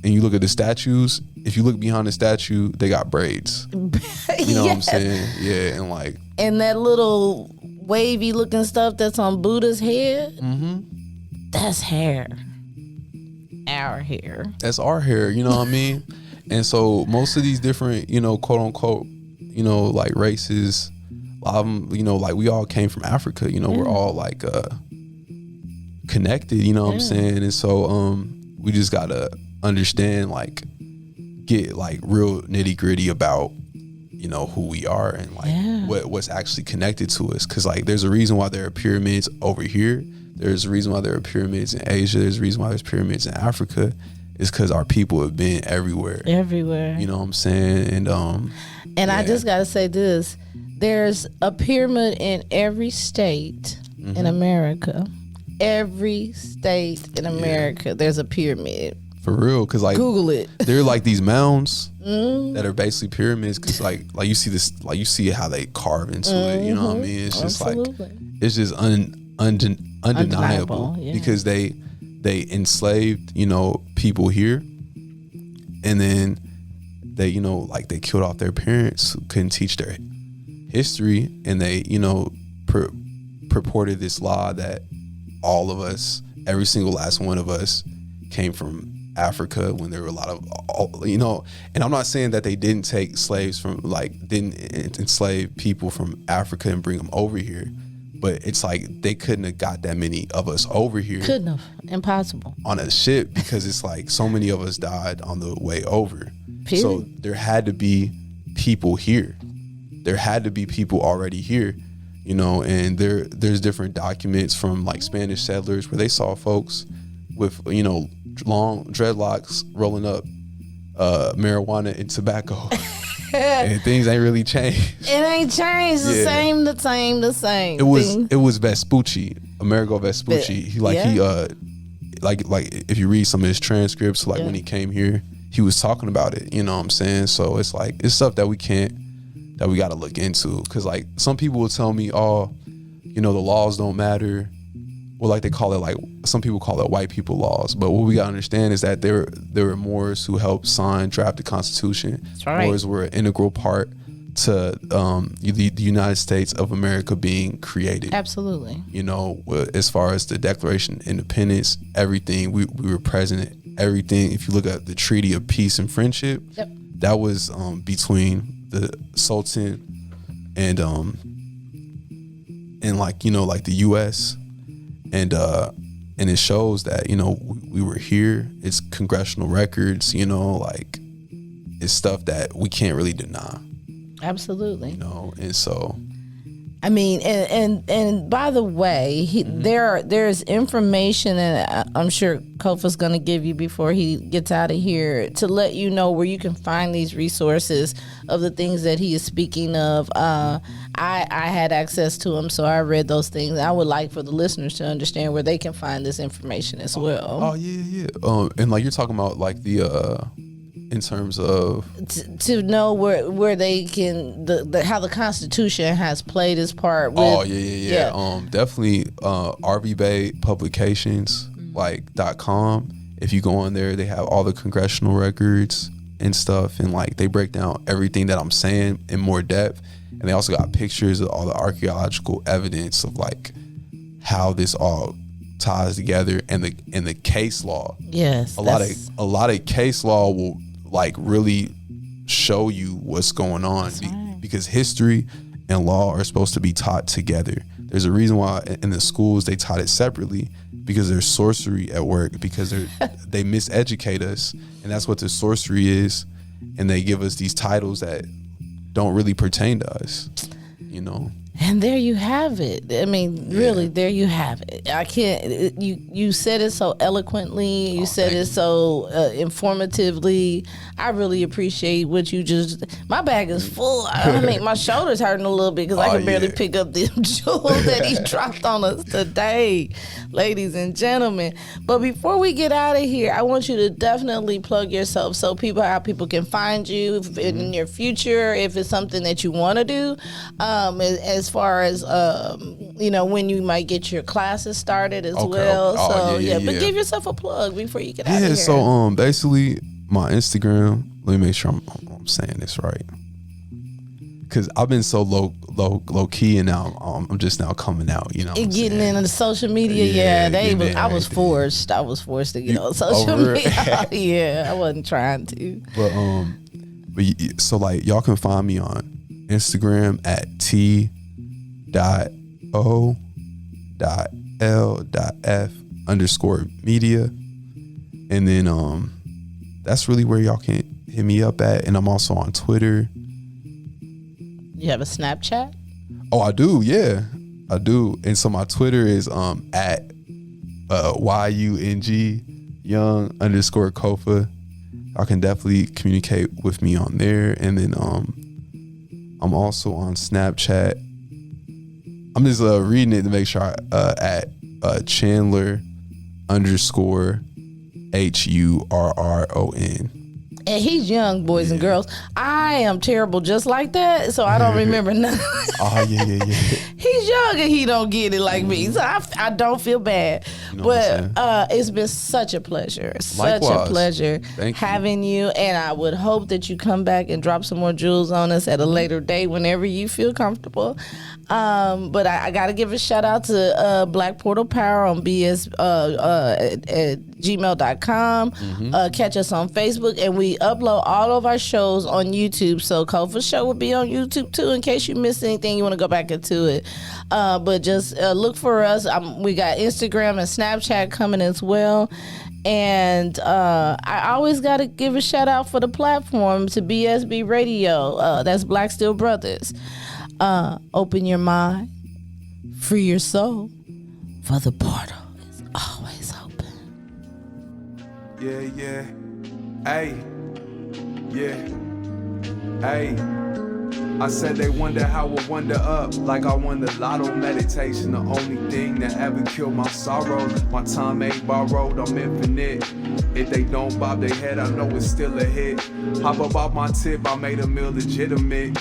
and you look at the statues, if you look behind the statue, they got braids. You know what I'm saying? Yeah, and that little wavy looking stuff that's on Buddha's head, that's hair. Our hair. That's our hair, you know what I mean? And so most of these different, quote unquote, like races, a lot of them, we all came from Africa, we're all connected, you know what I'm saying? And so we just gotta understand, get real nitty gritty about who we are and what's actually connected to us, because there's a reason why there are pyramids over here, there's a reason why there are pyramids in Asia, there's a reason why there's pyramids in Africa. It's because our people have been everywhere, you know what I'm saying? And I just gotta say this, there's a pyramid in every state in America. Every state in America, there's a pyramid. For real, because Google it. They're these mounds that are basically pyramids, because you see this, you see how they carve into it. You know what I mean? It's just it's just undeniable, because they enslaved people here, and then they they killed off their parents who couldn't teach their history, and they purported this law that all of us, every single last one of us, came from Africa, when there were a lot of, and I'm not saying that they didn't take slaves from, didn't enslave people from Africa and bring them over here, but it's they couldn't have got that many of us over here. Couldn't have. Impossible. On a ship, because it's so many of us died on the way over. Period. So there had to be people here. There had to be people already here, and there's different documents from Spanish settlers where they saw folks with, long dreadlocks rolling up marijuana and tobacco. And things ain't really changed. It ain't changed. The same. It was Vespucci, Amerigo Vespucci. He like if you read some of his transcripts, like when he came here, he was talking about it. You know what I'm saying? So it's like it's stuff that we got to look into, because like some people will tell me, oh, you know, the laws don't matter. Well, like they call it, like some people call it white people laws, but what we gotta understand is that there were Moors who helped draft the Constitution. That's right. Moors were an integral part to the United States of America being created. Absolutely. You know, as far as the Declaration of Independence, everything, we were present. Everything. If you look at the Treaty of Peace and Friendship, that was between the Sultan and like, you know, like the U.S. And it shows that, you know, we were here. It's congressional records, you know, like it's stuff that we can't really deny. Absolutely. You know, and so I mean, and by the way, there's information, and I'm sure Kofa's going to give you before he gets out of here, to let you know where you can find these resources of the things that he is speaking of. I had access to them, so I read those things. I would like for the listeners to understand where they can find this information as well. Oh yeah. And like you're talking about, like the in terms of to know where they can how the Constitution has played its part with, definitely RV Bay Publications like .com. If you go on there, they have all the congressional records and stuff, and like they break down everything that I'm saying in more depth, and they also got pictures of all the archaeological evidence of like how this all ties together, and the case law. Yes, a lot of case law will like really show you what's going on, because history and law are supposed to be taught together. There's a reason why in the schools they taught it separately, because there's sorcery at work, because they miseducate us, and that's what the sorcery is, and they give us these titles that don't really pertain to us, you know. And there you have it. I mean, really, there you have it. I can't. You said it so eloquently. You said it so informatively. I really appreciate what you just. My bag is full. I mean, my shoulders hurting a little bit because I can barely pick up the jewels that he dropped on us today, ladies and gentlemen. But before we get out of here, I want you to definitely plug yourself so how people can find you in your future, if it's something that you want to do. As far as you know, when you might get your classes started as well. But give yourself a plug before you get out of here. So basically my Instagram, let me make sure I'm saying this right, because I've been so low key, and now I'm just now coming out, you know, getting into the social media. I was forced to get on social media. Yeah, I wasn't trying to, but so like y'all can find me on Instagram at t.o.l.f _media, and then that's really where y'all can hit me up at. And I'm also on Twitter. You have a Snapchat? Oh, I do. Yeah, I do. And so my Twitter is at YUNG _Kofa. Y'all can definitely communicate with me on there. And then I'm also on Snapchat. I'm just reading it to make sure at Chandler _ HURRON. And he's young, boys and girls. I am terrible just like that, so I don't remember nothing. Oh, yeah. He's young and he don't get it like me, so I don't feel bad. You know, but it's been such a pleasure. Likewise. Such a pleasure having you. And I would hope that you come back and drop some more jewels on us at a later date whenever you feel comfortable. But I got to give a shout out to Black Portal Power on BS at gmail.com. Catch us on Facebook, and we upload all of our shows on YouTube. So Kofa's show will be on YouTube too, in case you missed anything you want to go back into it. But just look for us. We got Instagram and Snapchat coming as well. And I always got to give a shout out for the platform to BSB Radio. That's Black Steel Brothers. Open your mind, free your soul, for the portal is always open. Yeah. Hey. Yeah. Hey. I said they wonder how I wonder up, like I won the lotto. Meditation, the only thing that ever killed my sorrow. My time ain't borrowed, I'm infinite. If they don't bob their head, I know it's still a hit. Pop up off my tip, I made a meal legitimate.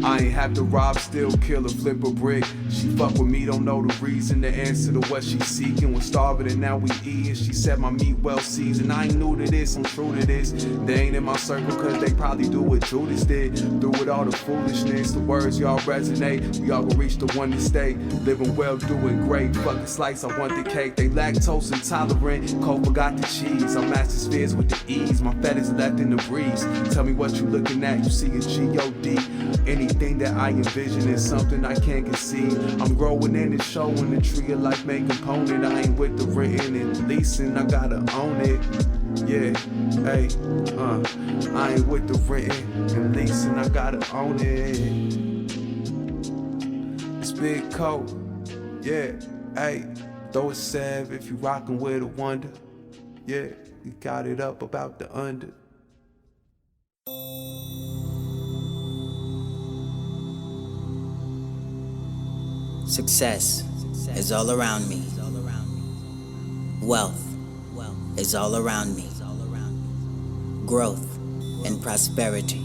I ain't have to rob, still kill or flip a brick. She fuck with me, don't know the reason, the answer to what she seeking. Was starving and now we eating. She said my meat well seasoned. I ain't new to this, I'm true to this. They ain't in my circle cause they probably do what Judas did. Through with all the foolishness, the words y'all resonate. We all gon' reach the one to stay. Living well, doing great. Fuck the slice, I want the cake. They lactose intolerant. Cole forgot the cheese. I'm master spheres with the ease. My fat is left in the breeze. Tell me what you looking at, you see a G-O-D. Anything that I envision is something I can't conceive. I'm growing in and showing the tree of life main component. I ain't with the renting and leasing, I gotta own it. Yeah, hey, I ain't with the renting and leasing, I gotta own it. It's Big Coat, yeah, hey, throw a sab if you rockin' with a wonder. Yeah, you got it up about the under. Success is all around me. Wealth is all around me. Growth and prosperity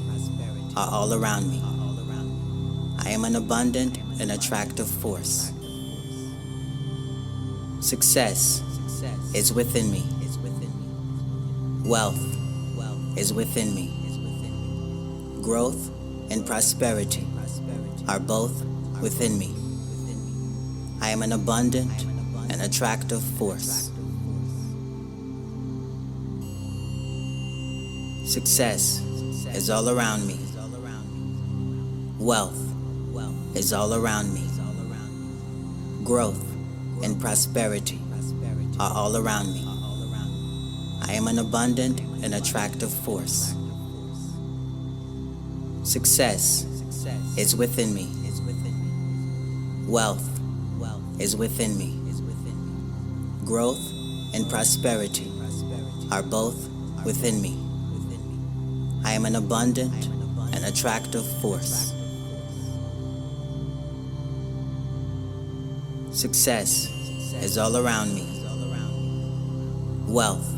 are all around me. I am an abundant and attractive force. Success is within me. Wealth is within me. Growth and prosperity are both within me. I am an abundant and attractive force. Success is all around me. Wealth is all around me. Growth and prosperity are all around me. I am an abundant and attractive force. Success is within me. Wealth is within me. Growth and prosperity are both within me. I am an abundant and attractive force. Success is all around me. Wealth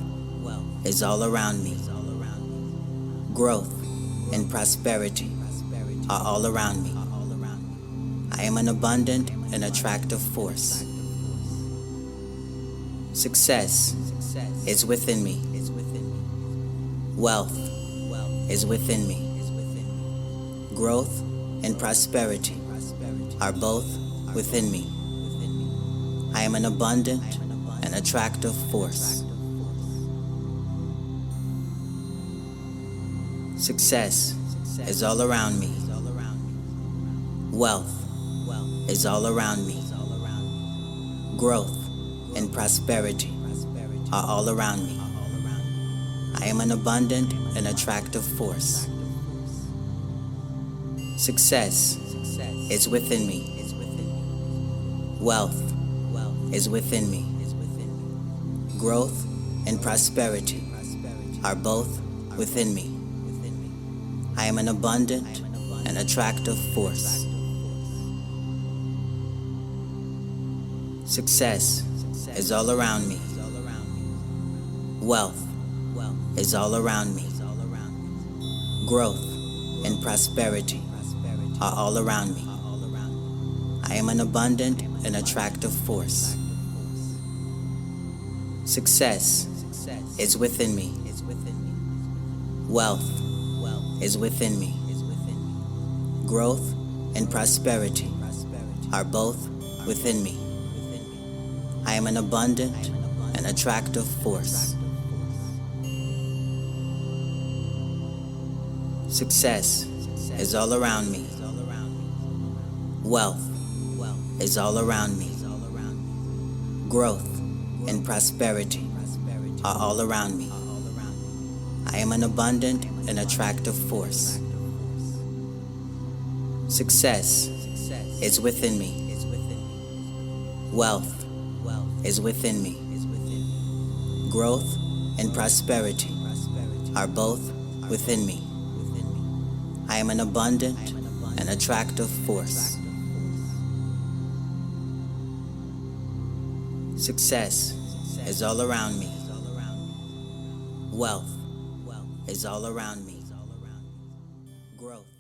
is all around me. Growth and prosperity are all around me. I am an abundant and attractive force. Success is within me. Wealth is within me. Growth and prosperity are both within me. I am an abundant and attractive force. Success is all around me. Wealth is all around me. Growth and prosperity are all around me. I am an abundant and attractive force. Success is within me. Wealth is within me. Growth and prosperity are both within me. I am an abundant and attractive force. Success is all around me. Wealth is all around me. Growth and prosperity are all around me. I am an abundant and attractive force. Success is within me. Wealth is within me. Growth and prosperity are both within me. I am an abundant and attractive force. Success is all around me. Wealth is all around me. Growth and prosperity are all around me. I am an abundant and attractive force. Success is within me. Wealth is within me. Growth and prosperity are both within me. I am an abundant and attractive force. Success is all around me. Wealth is all around me. Growth